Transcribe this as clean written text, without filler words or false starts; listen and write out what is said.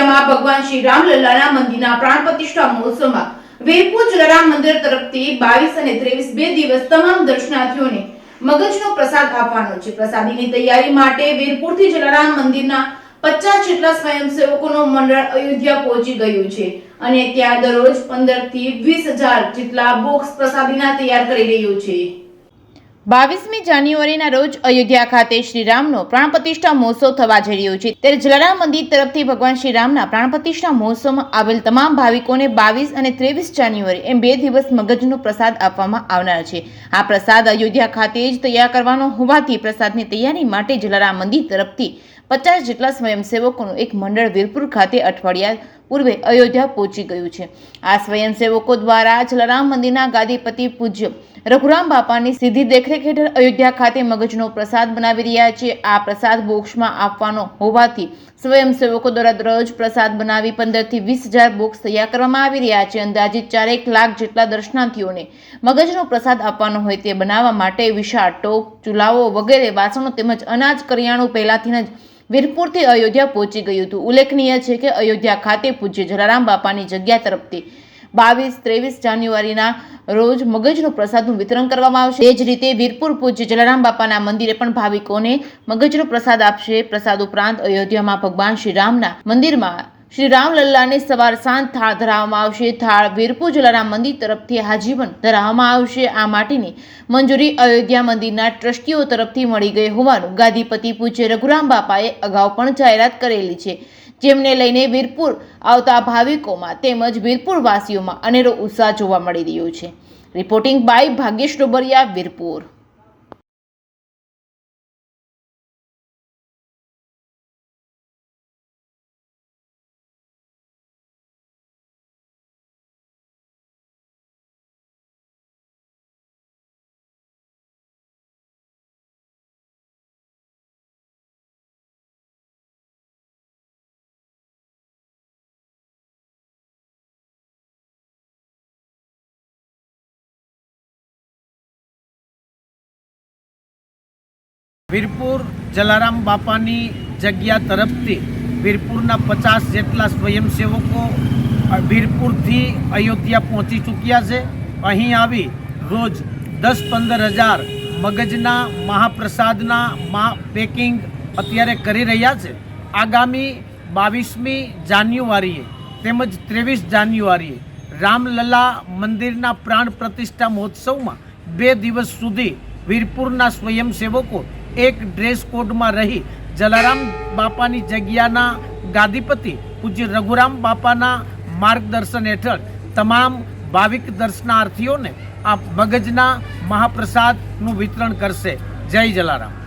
અયોધ્યામાં ભગવાન શ્રી રામલલ્લાના મંદિરના પ્રાણ પ્રતિષ્ઠા મહોત્સવમાં વીરપુર જલારામ મંદિર તરફથી 22 અને 23 બે દિવસ તમામ દર્શનાર્થીઓને મગજનો પ્રસાદ આપવાનો છે। પ્રસાદીની તૈયારી માટે વીરપુરથી જલારામ મંદિરના 50 જેટલા સ્વયંસેવકોનું મંડળ અયોધ્યા પહોંચી ગયું છે અને ત્યાં દરરોજ 15 થી 20,000 જેટલા બોક્સ પ્રસાદીના તૈયાર કરી રહ્યું છે। 22મી જાન્યુઆરીના રોજ અયોધ્યા ખાતે શ્રી રામનો પ્રાણ પ્રતિષ્ઠા મહોત્સવ થવા જઈ રહ્યો છે। ત્યારે જલારામ મંદિર તરફથી ભગવાન શ્રી રામના પ્રાણ પ્રતિષ્ઠા મહોત્સવમાં આવેલ તમામ ભાવિકોને 22 અને 23 જાન્યુઆરી એમ 2 દિવસ મગજનો પ્રસાદ આપવામાં આવનાર છે। આ પ્રસાદ અયોધ્યા ખાતે જ તૈયાર કરવાનો હોવાથી પ્રસાદની તૈયારી માટે જલારામ મંદિર તરફથી 50 જેટલા સ્વયંસેવકોનું એક મંડળ વીરપુર ખાતે અઠવાડિયા પૂર્વે અયોધ્યા પહોંચી ગયું છે। આ સ્વયંસેવકો દ્વારા જલારામ મંદિરના ગાદીપતિ પૂજ્ય રઘુરામ બાપાની સીધી દેખરેખ હેઠળ અયોધ્યા ખાતે મગજનો પ્રસાદ બનાવી રહ્યા છે। આ પ્રસાદ બોક્સમાં આપવાનો હોવાથી સ્વયંસેવકો દ્વારા દરરોજ પ્રસાદ બનાવી 15 થી 20,000 બોક્સ તૈયાર કરવામાં આવી રહ્યા છે। અંદાજિત 4 લાખ જેટલા દર્શનાર્થીઓને મગજનો પ્રસાદ આપવાનો હોય તે બનાવવા માટે વિશાળ ટોપ, ચૂલાઓ વગેરે વાસણો તેમજ અનાજ કરિયાણું પહેલાથી જ વીરપુરથી અયોધ્યા પહોંચી ગયું હતું। ઉલ્લેખનીય છે કે અયોધ્યા ખાતે પૂજ્ય જલારામ બાપાની જગ્યા તરફથી 22-23 જાન્યુઆરીના રોજ મગજનો પ્રસાદનું વિતરણ કરવામાં આવશે। એ જ રીતે વીરપુર પૂજ્ય જલારામ બાપાના મંદિરે પણ ભાવિકોને મગજનો પ્રસાદ આપશે। પ્રસાદ ઉપરાંત અયોધ્યામાં ભગવાન શ્રી રામના મંદિરમાં શ્રી રામલલ્લાને સવાર સાંજ થાળ ધરાવવામાં આવશે। થાળ વીરપુર જલારામ મંદિર તરફથી આજીવન ધરાવવામાં આવશે। આ માટેની મંજૂરી અયોધ્યા મંદિરના ટ્રસ્ટીઓ તરફથી મળી ગઈ હોવાનું ગાદીપતિ પૂજ્ય રઘુરામ બાપાએ અગાઉ પણ જાહેરાત કરેલી છે, જેમને લઈને વીરપુર આવતા ભાવિકોમાં તેમજ વીરપુર વાસીઓમાં અનેરો ઉત્સાહ જોવા મળી રહ્યો છે। Reporting by Bhagyesh Dobariya, Virpur. વીરપુર જલારામ બાપાની જગ્યા તરફથી વીરપુરના 50 જેટલા સ્વયંસેવકો વીરપુરથી અયોધ્યા પહોંચી ચૂક્યા છે। અહીં આવી રોજ 10-15 હજાર મગજના મહાપ્રસાદના પેકિંગ અત્યારે કરી રહ્યા છે। આગામી 22મી જાન્યુઆરીએ તેમજ 23 જાન્યુઆરીએ રામલલા મંદિરના પ્રાણ પ્રતિષ્ઠા મહોત્સવમાં 2 દિવસ સુધી વીરપુરના સ્વયંસેવકો એક ડ્રેસ કોડમાં રહી જલારામ બાપાની જગ્યાના ગાદીપતિ પૂજ્ય રઘુરામ બાપાના માર્ગદર્શન હેઠળ તમામ ભાવિક દર્શનાર્થીઓને આ મગજના મહાપ્રસાદનું વિતરણ કરશે। જય જલારામ।